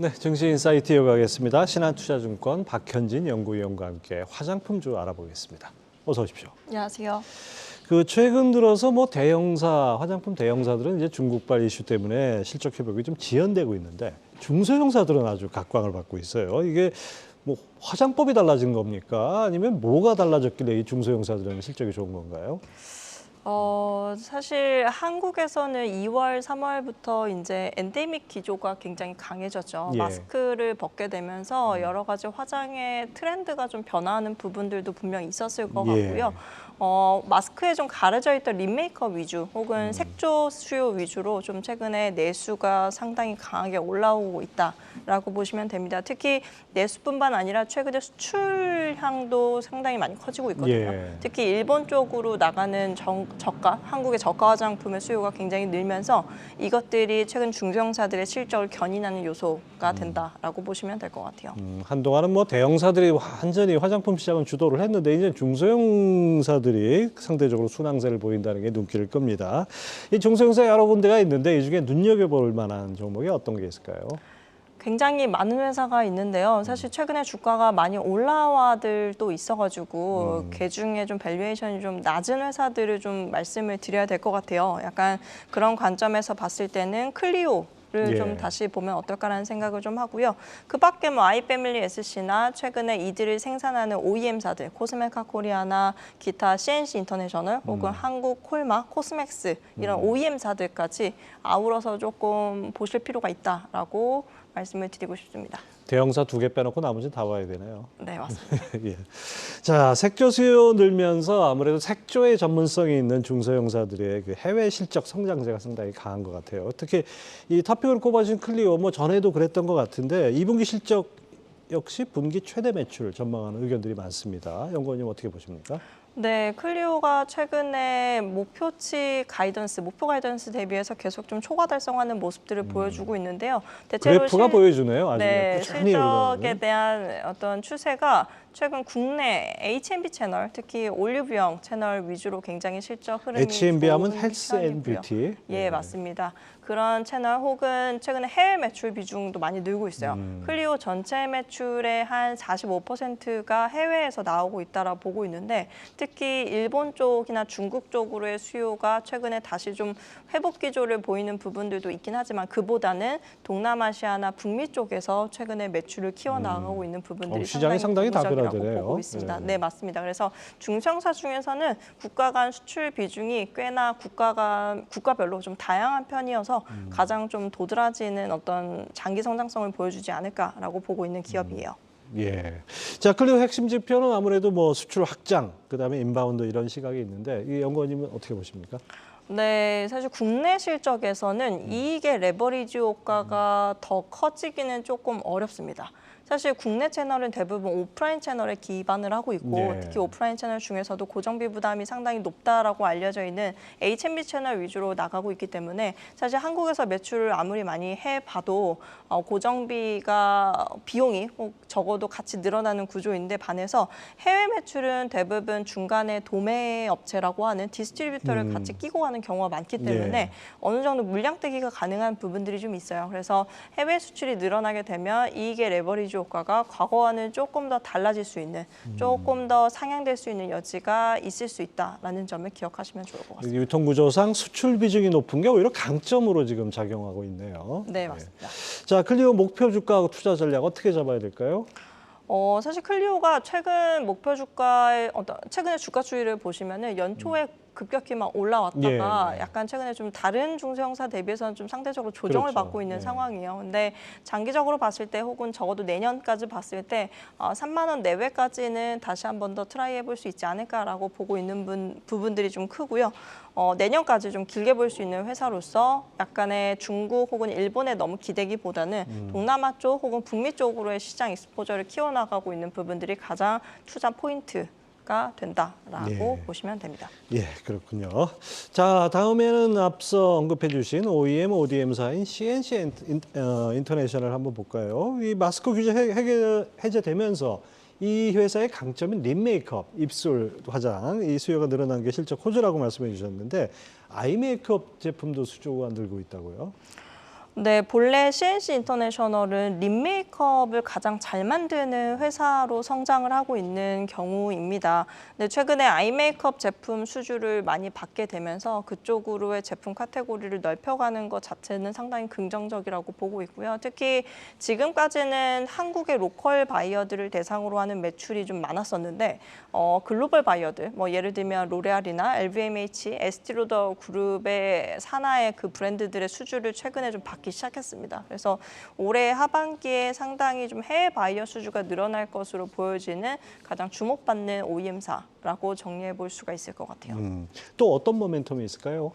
네, 증시 인사이트 이어가겠습니다. 신한투자증권 박현진 연구위원과 함께 화장품주 알아보겠습니다. 어서 오십시오. 안녕하세요. 최근 들어서 대형사, 화장품 대형사들은 이제 중국발 이슈 때문에 실적 회복이 좀 지연되고 있는데 중소형사들은 아주 각광을 받고 있어요. 이게 화장법이 달라진 겁니까? 아니면 뭐가 달라졌길래 이 중소형사들은 실적이 좋은 건가요? 사실 한국에서는 2월, 3월부터 이제 엔데믹 기조가 굉장히 강해졌죠. 예. 마스크를 벗게 되면서 여러 가지 화장의 트렌드가 좀 변화하는 부분들도 분명히 있었을 것 같고요. 마스크에 좀 가려져 있던 립 메이크업 위주 혹은 색조 수요 위주로 좀 최근에 내수가 상당히 강하게 올라오고 있다라고 보시면 됩니다. 특히 내수뿐만 아니라 최근에 수출향도 상당히 많이 커지고 있거든요. 예. 특히 일본 쪽으로 나가는 저가, 한국의 저가 화장품의 수요가 굉장히 늘면서 이것들이 최근 중소형사들의 실적을 견인하는 요소가 된다라고 보시면 될 것 같아요. 한동안은 대형사들이 완전히 화장품 시장은 주도를 했는데 이제 중소형사들이 상대적으로 순항세를 보인다는 게 눈길을 끕니다. 이 중소형사 여러 군데가 있는데 이 중에 눈여겨볼 만한 종목이 어떤 게 있을까요? 굉장히 많은 회사가 있는데요. 사실 최근에 주가가 많이 올라와들도 있어가지고 그중에 좀 밸류에이션이 좀 낮은 회사들을 좀 말씀을 드려야 될 것 같아요. 약간 그런 관점에서 봤을 때는 클리오 를 좀 다시 보면 어떨까라는 생각을 좀 하고요. 그 밖에 아이패밀리 SC나 최근에 이들을 생산하는 OEM사들, 코스메카 코리아나 기타 CNC 인터내셔널 혹은 한국 콜마, 코스맥스 이런 OEM사들까지 아우러서 조금 보실 필요가 있다라고 말씀을 드리고 싶습니다. 대형사 2개 빼놓고 나머지는 다 봐야 되네요. 네, 맞습니다. 예. 자, 색조 수요 늘면서 아무래도 색조의 전문성이 있는 중소형사들의 해외 실적 성장세가 상당히 강한 것 같아요. 특히 이 탑픽으로 꼽아주신 클리오, 전에도 그랬던 것 같은데 2분기 실적 역시 분기 최대 매출 전망하는 의견들이 많습니다. 연구원님 어떻게 보십니까? 네, 클리오가 최근에 목표 가이던스 대비해서 계속 좀 초과 달성하는 모습들을 보여주고 있는데요. 대체로 그래프가 보여주네요. 아주 꾸준히 실적에 대한 어떤 추세가 최근 국내 H&B 채널, 특히 올리브영 채널 위주로 굉장히 실적 흐름이 H&B 하면 좋은 헬스 앤 편이고요. 뷰티. 예, 맞습니다. 그런 채널 혹은 최근에 해외 매출 비중도 많이 늘고 있어요. 클리오 전체 매출의 한 45%가 해외에서 나오고 있다라고 보고 있는데 특히 일본 쪽이나 중국 쪽으로의 수요가 최근에 다시 좀 회복 기조를 보이는 부분들도 있긴 하지만 그보다는 동남아시아나 북미 쪽에서 최근에 매출을 키워나가고 있는 부분들이 시장이 상당히 부분적이라고 다변화되네요. 보고 있습니다. 네. 네, 맞습니다. 그래서 중소형사 중에서는 국가 간 수출 비중이 꽤나 국가별로 좀 다양한 편이어서 가장 좀 도드라지는 어떤 장기 성장성을 보여주지 않을까라고 보고 있는 기업이에요. 예. 자, 클리오 핵심 지표는 아무래도 수출 확장, 그다음에 인바운드 이런 시각이 있는데 이 연구원님은 어떻게 보십니까? 네, 사실 국내 실적에서는 이익의 레버리지 효과가 더 커지기는 조금 어렵습니다. 사실 국내 채널은 대부분 오프라인 채널에 기반을 하고 있고 특히 오프라인 채널 중에서도 고정비 부담이 상당히 높다라고 알려져 있는 H&B 채널 위주로 나가고 있기 때문에 사실 한국에서 매출을 아무리 많이 해봐도 고정비가 비용이 적어도 같이 늘어나는 구조인데 반해서 해외 매출은 대부분 중간에 도매 업체라고 하는 디스트리뷰터를 같이 끼고 가는 경우가 많기 때문에 어느 정도 물량대기가 가능한 부분들이 좀 있어요. 그래서 해외 수출이 늘어나게 되면 이익의 레버리지 효과가 과거와는 조금 더 달라질 수 있는, 조금 더 상향될 수 있는 여지가 있을 수 있다라는 점을 기억하시면 좋을 것 같습니다. 유통구조상 수출 비중이 높은 게 오히려 강점으로 지금 작용하고 있네요. 네, 맞습니다. 자, 클리오 목표 주가하고 투자 전략 어떻게 잡아야 될까요? 사실 클리오가 최근 목표 주가의 최근의 주가 추이를 보시면은 연초에 급격히 올라왔다가 약간 최근에 좀 다른 중소형사 대비해서는 좀 상대적으로 조정을 받고 있는 상황이에요. 근데 장기적으로 봤을 때 혹은 적어도 내년까지 봤을 때 3만 원 내외까지는 다시 한 번 더 트라이 해볼 수 있지 않을까라고 보고 있는 부분들이 좀 크고요. 내년까지 좀 길게 볼 수 있는 회사로서 약간의 중국 혹은 일본에 너무 기대기보다는 동남아 쪽 혹은 북미 쪽으로의 시장 익스포저를 키워나가고 있는 부분들이 가장 투자 포인트가 된다라고 보시면 됩니다. 예, 그렇군요. 자, 다음에는 앞서 언급해 주신 OEM, ODM사인 CNC 인터내셔널 한번 볼까요? 이 마스크 규제 해제되면서 이 회사의 강점인 립 메이크업, 입술 화장, 이 수요가 늘어난 게 실적 호조라고 말씀해 주셨는데 아이 메이크업 제품도 수요가 늘고 있다고요? 네, 본래 CNC 인터내셔널은 립 메이크업을 가장 잘 만드는 회사로 성장을 하고 있는 경우입니다. 근데 최근에 아이 메이크업 제품 수주를 많이 받게 되면서 그쪽으로의 제품 카테고리를 넓혀가는 것 자체는 상당히 긍정적이라고 보고 있고요. 특히 지금까지는 한국의 로컬 바이어들을 대상으로 하는 매출이 좀 많았었는데 글로벌 바이어들, 뭐 예를 들면 로레알이나 LVMH, 에스티로더 그룹의 산하의 그 브랜드들의 수주를 최근에 좀 받기 시작했습니다. 그래서 올해 하반기에 상당히 좀 해외 바이어 수주가 늘어날 것으로 보여지는 가장 주목받는 OEM사라고 정리해 볼 수가 있을 것 같아요. 또 어떤 모멘텀이 있을까요?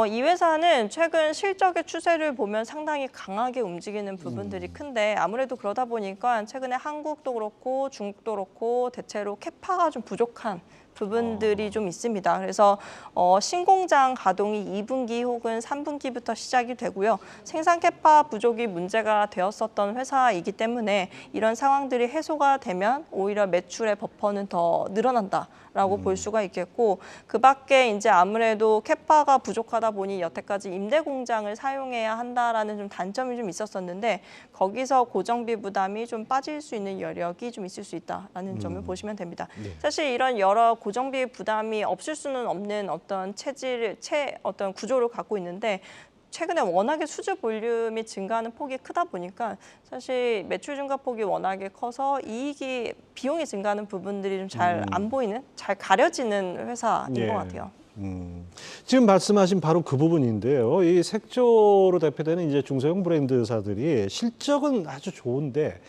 이 회사는 최근 실적의 추세를 보면 상당히 강하게 움직이는 부분들이 큰데 아무래도 그러다 보니까 최근에 한국도 그렇고 중국도 그렇고 대체로 캐파가 좀 부족한 부분들이 좀 있습니다. 그래서 신공장 가동이 2분기 혹은 3분기부터 시작이 되고요. 생산 캐파 부족이 문제가 되었었던 회사이기 때문에 이런 상황들이 해소가 되면 오히려 매출의 버퍼는 더 늘어난다라고 볼 수가 있겠고 그 밖에 이제 아무래도 캐파가 부족하다 보니 여태까지 임대 공장을 사용해야 한다라는 좀 단점이 좀 있었었는데 거기서 고정비 부담이 좀 빠질 수 있는 여력이 좀 있을 수 있다라는 점을 보시면 됩니다. 네. 사실 이런 여러 고정비 부담이 없을 수는 없는 어떤 어떤 구조를 갖고 있는데 최근에 워낙에 수주 볼륨이 증가하는 폭이 크다 보니까 사실 매출 증가 폭이 워낙에 커서 비용이 증가하는 부분들이 좀 잘 안 보이는, 잘 가려지는 회사인 예. 것 같아요. 지금 말씀하신 바로 그 부분인데요. 이 색조로 대표되는 이제 중소형 브랜드사들이 실적은 아주 좋은데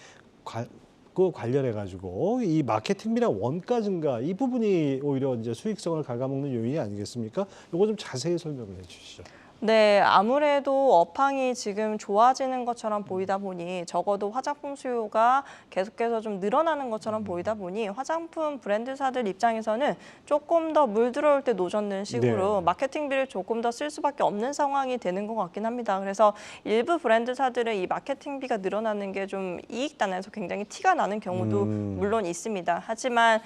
그 관련해 가지고 이 마케팅비나 원가 증가 이 부분이 오히려 이제 수익성을 갉아먹는 요인이 아니겠습니까? 이거 좀 자세히 설명을 해주시죠. 네, 아무래도 업황이 지금 좋아지는 것처럼 보이다 보니 적어도 화장품 수요가 계속해서 좀 늘어나는 것처럼 보이다 보니 화장품 브랜드사들 입장에서는 조금 더 물 들어올 때 노젓는 식으로 네. 마케팅비를 조금 더 쓸 수밖에 없는 상황이 되는 것 같긴 합니다. 그래서 일부 브랜드사들은 이 마케팅비가 늘어나는 게 좀 이익단에서 굉장히 티가 나는 경우도 물론 있습니다. 하지만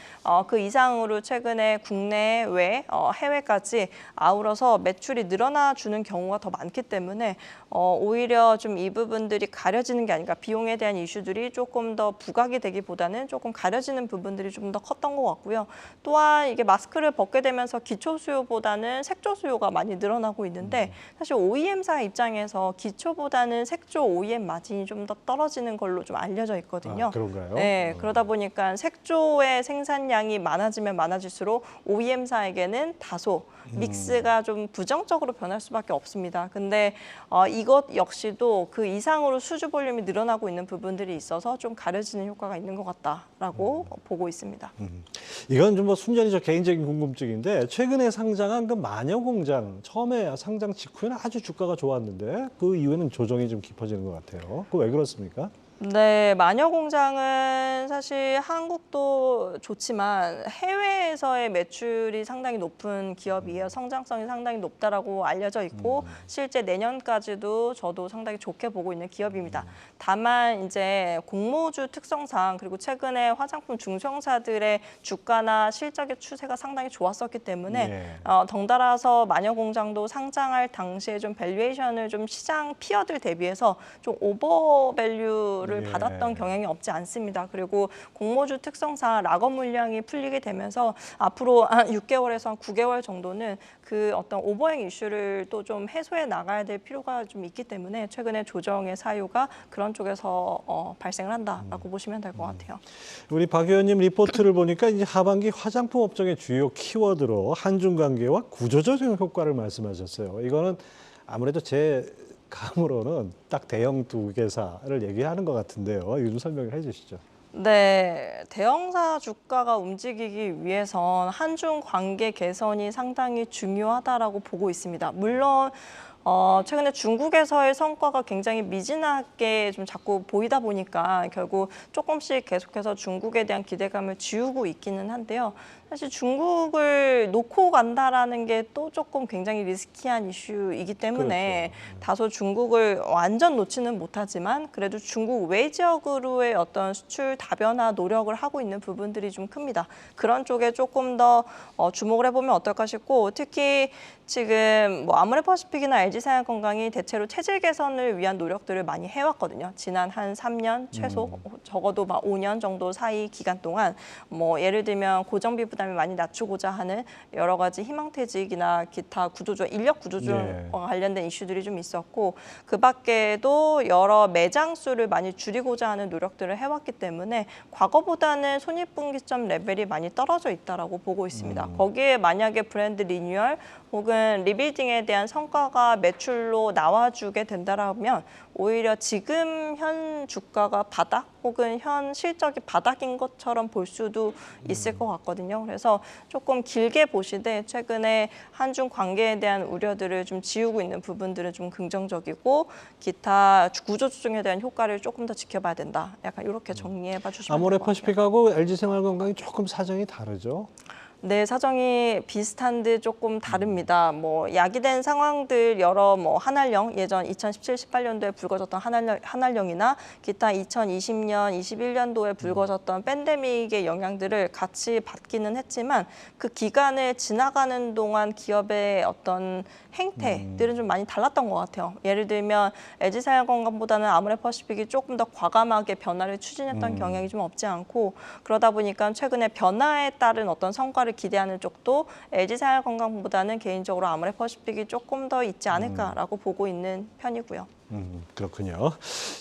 그 이상으로 최근에 국내외, 해외까지 아우러서 매출이 늘어나 주는 경우가 더 많기 때문에 오히려 좀 이 부분들이 가려지는 게 아닌가 비용에 대한 이슈들이 조금 더 부각이 되기보다는 조금 가려지는 부분들이 좀 더 컸던 것 같고요. 또한 이게 마스크를 벗게 되면서 기초 수요보다는 색조 수요가 많이 늘어나고 있는데 사실 OEM사 입장에서 기초보다는 색조 OEM 마진이 좀 더 떨어지는 걸로 좀 알려져 있거든요. 아, 그런가요? 네, 그러다 보니까 색조의 생산량이 많아지면 많아질수록 OEM사에게는 다소 믹스가 좀 부정적으로 변할 수밖에 없습니다. 근데 이것 역시도 그 이상으로 수주 볼륨이 늘어나고 있는 부분들이 있어서 좀 가려지는 효과가 있는 것 같다라고 보고 있습니다. 이건 좀 뭐 순전히 저 개인적인 궁금증인데 최근에 상장한 그 마녀공장 처음에 상장 직후에는 아주 주가가 좋았는데 그 이후에는 조정이 좀 깊어지는 것 같아요. 그 왜 그렇습니까? 네, 마녀공장은 사실 한국도 좋지만 해외에서의 매출이 상당히 높은 기업이에요. 성장성이 상당히 높다라고 알려져 있고 실제 내년까지도 저도 상당히 좋게 보고 있는 기업입니다. 다만 이제 공모주 특성상 그리고 최근에 화장품 중소형사들의 주가나 실적의 추세가 상당히 좋았었기 때문에 네. 덩달아서 마녀공장도 상장할 당시에 좀 밸류에이션을 좀 시장 피어들 대비해서 좀 오버밸류를 예. 받았던 경향이 없지 않습니다. 그리고 공모주 특성상 락업 물량이 풀리게 되면서 앞으로 한 6개월에서 한 9개월 정도는 그 어떤 오버행 이슈를 또 좀 해소해 나가야 될 필요가 좀 있기 때문에 최근에 조정의 사유가 그런 쪽에서 발생을 한다라고 보시면 될 것 같아요. 우리 박 의원님 리포트를 보니까 이제 하반기 화장품 업종의 주요 키워드로 한중 관계와 구조조정 효과를 말씀하셨어요. 이거는 아무래도 제 감으로는 딱 대형 두 개사를 얘기하는 것 같은데요. 이거 좀 설명을 해주시죠. 네, 대형사 주가가 움직이기 위해선 한중 관계 개선이 상당히 중요하다라고 보고 있습니다. 물론 최근에 중국에서의 성과가 굉장히 미진하게 좀 자꾸 보이다 보니까 결국 조금씩 계속해서 중국에 대한 기대감을 지우고 있기는 한데요. 사실 중국을 놓고 간다라는 게 또 조금 굉장히 리스키한 이슈이기 때문에 그렇죠. 다소 중국을 완전 놓지는 못하지만 그래도 중국 외 지역으로의 어떤 수출 다변화 노력을 하고 있는 부분들이 좀 큽니다. 그런 쪽에 조금 더 주목을 해보면 어떨까 싶고 특히 지금 뭐 아모레퍼시픽이나 LG생활건강이 대체로 체질 개선을 위한 노력들을 많이 해왔거든요. 지난 한 3년 최소 적어도 막 5년 정도 사이 기간 동안 뭐 예를 들면 고정비 부담을 많이 낮추고자 하는 여러 가지 희망퇴직이나 기타 구조조정, 인력 구조조정과 관련된 이슈들이 좀 있었고 그 밖에도 여러 매장 수를 많이 줄이고자 하는 노력들을 해왔기 때문에 과거보다는 손익분기점 레벨이 많이 떨어져 있다라고 보고 있습니다. 거기에 만약에 브랜드 리뉴얼 혹은 리빌딩에 대한 성과가 매출로 나와주게 된다라면 오히려 지금 현 주가가 바닥 혹은 현 실적이 바닥인 것처럼 볼 수도 있을 것 같거든요. 그래서 조금 길게 보시되 최근에 한중 관계에 대한 우려들을 좀 지우고 있는 부분들은 좀 긍정적이고 기타 구조조정에 대한 효과를 조금 더 지켜봐야 된다. 약간 이렇게 정리해봐 주시면 될 것 같아요. 아모레퍼시픽하고 LG생활건강이 조금 사정이 다르죠? 네, 사정이 비슷한 듯 조금 다릅니다. 뭐 야기된 상황들 여러 뭐 한알령 예전 2017, 18년도에 불거졌던 한알령이나 기타 2020년, 21년도에 불거졌던 팬데믹의 영향들을 같이 받기는 했지만 그 기간을 지나가는 동안 기업의 어떤 행태들은 좀 많이 달랐던 것 같아요. 예를 들면 LG생활건강보다는 아모레퍼시픽이 조금 더 과감하게 변화를 추진했던 경향이 좀 없지 않고 그러다 보니까 최근에 변화에 따른 어떤 성과를 기대하는 쪽도 LG생활건강보다는 개인적으로 아모레퍼시픽이 조금 더 있지 않을까라고 보고 있는 편이고요. 그렇군요.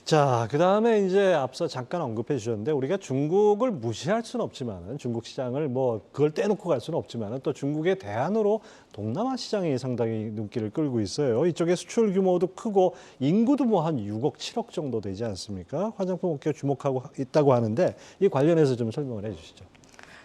자, 그다음에 이제 앞서 잠깐 언급해 주셨는데 우리가 중국을 무시할 수는 없지만은 중국 시장을 뭐 그걸 떼놓고 갈 수는 없지만은 또 중국의 대안으로 동남아 시장이 상당히 눈길을 끌고 있어요. 이쪽에 수출 규모도 크고 인구도 뭐 한 6억, 7억 정도 되지 않습니까? 화장품 업계 주목하고 있다고 하는데 이 관련해서 좀 설명을 해 주시죠.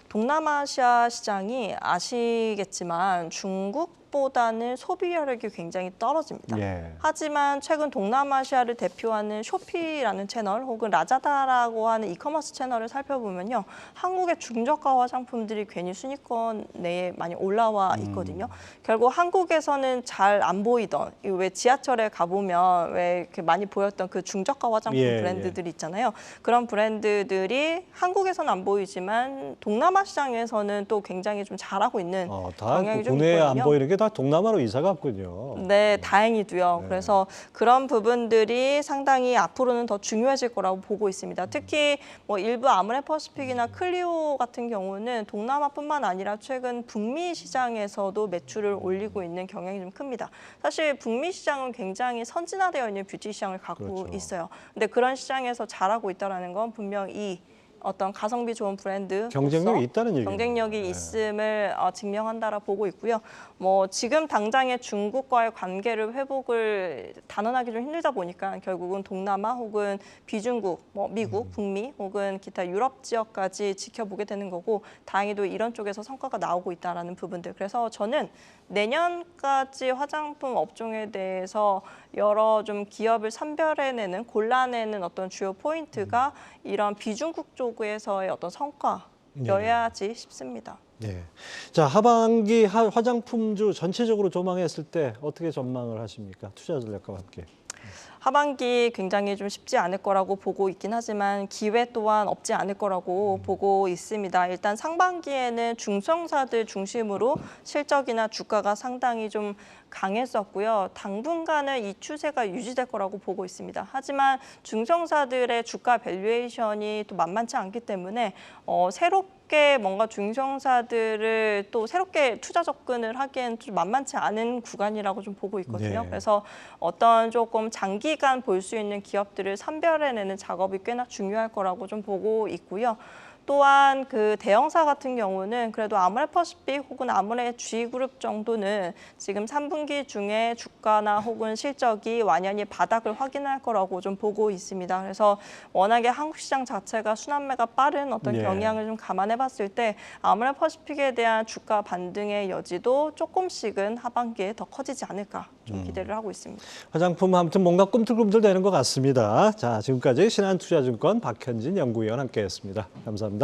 동남아시아 시장이 아시겠지만 중국보다는 소비력이 굉장히 떨어집니다. 예. 하지만 최근 동남아시아를 대표하는 쇼피라는 채널 혹은 라자다라고 하는 이커머스 채널을 살펴보면요. 한국의 중저가 화장품들이 괜히 순위권 내에 많이 올라와 있거든요. 결국 한국에서는 잘 안 보이던 왜 지하철에 가보면 왜 이렇게 많이 보였던 그 중저가 화장품 브랜드들이 있잖아요. 그런 브랜드들이 한국에서는 안 보이지만 동남아 시장에서는 또 굉장히 좀 잘하고 있는 다 경향이 좀 국내에 안 있거든요. 보이는 게 다 동남아로 이사 갔군요. 네, 다행히도요. 그래서 그런 부분들이 상당히 앞으로는 더 중요해질 거라고 보고 있습니다. 특히 뭐 일부 아모레퍼시픽이나 클리오 같은 경우는 동남아뿐만 아니라 최근 북미 시장에서도 매출을 올리고 있는 경향이 좀 큽니다. 사실 북미 시장은 굉장히 선진화되어 있는 뷰티 시장을 갖고 있어요. 근데 그런 시장에서 잘하고 있다는 건 분명히 어떤 가성비 좋은 브랜드 경쟁력이 있다는 얘기예요. 경쟁력이 있음을 증명한다라 보고 있고요. 뭐 지금 당장의 중국과의 관계를 회복을 단언하기 좀 힘들다 보니까 결국은 동남아 혹은 비중국, 뭐 미국, 북미 혹은 기타 유럽 지역까지 지켜보게 되는 거고 다행히도 이런 쪽에서 성과가 나오고 있다라는 부분들. 그래서 저는 내년까지 화장품 업종에 대해서 여러 좀 기업을 선별해내는 골라내는 어떤 주요 포인트가 이런 비중국 쪽에서의 어떤 성과여야지 싶습니다. 네. 자, 하반기 화장품주 전체적으로 조망했을 때 어떻게 전망을 하십니까? 투자 전략과 함께. 하반기 굉장히 좀 쉽지 않을 거라고 보고 있긴 하지만 기회 또한 없지 않을 거라고 보고 있습니다. 일단 상반기에는 중소형사들 중심으로 실적이나 주가가 상당히 좀 강했었고요. 당분간은 이 추세가 유지될 거라고 보고 있습니다. 하지만 중소형사들의 주가 밸류에이션이 또 만만치 않기 때문에 새롭게 뭔가 중소형사들을 또 새롭게 투자 접근을 하기엔 좀 만만치 않은 구간이라고 좀 보고 있거든요. 네. 그래서 어떤 조금 장기간 볼 수 있는 기업들을 선별해내는 작업이 꽤나 중요할 거라고 좀 보고 있고요. 또한 그 대형사 같은 경우는 그래도 아모레퍼시픽 혹은 아모레 G그룹 정도는 지금 3분기 중에 주가나 혹은 실적이 완연히 바닥을 확인할 거라고 좀 보고 있습니다. 그래서 워낙에 한국 시장 자체가 순환매가 빠른 어떤 경향을 좀 감안해 봤을 때 아모레퍼시픽에 대한 주가 반등의 여지도 조금씩은 하반기에 더 커지지 않을까 좀 기대를 하고 있습니다. 화장품 아무튼 뭔가 꿈틀꿈틀 되는 것 같습니다. 자, 지금까지 신한투자증권 박현진 연구위원 함께했습니다. 감사합니다.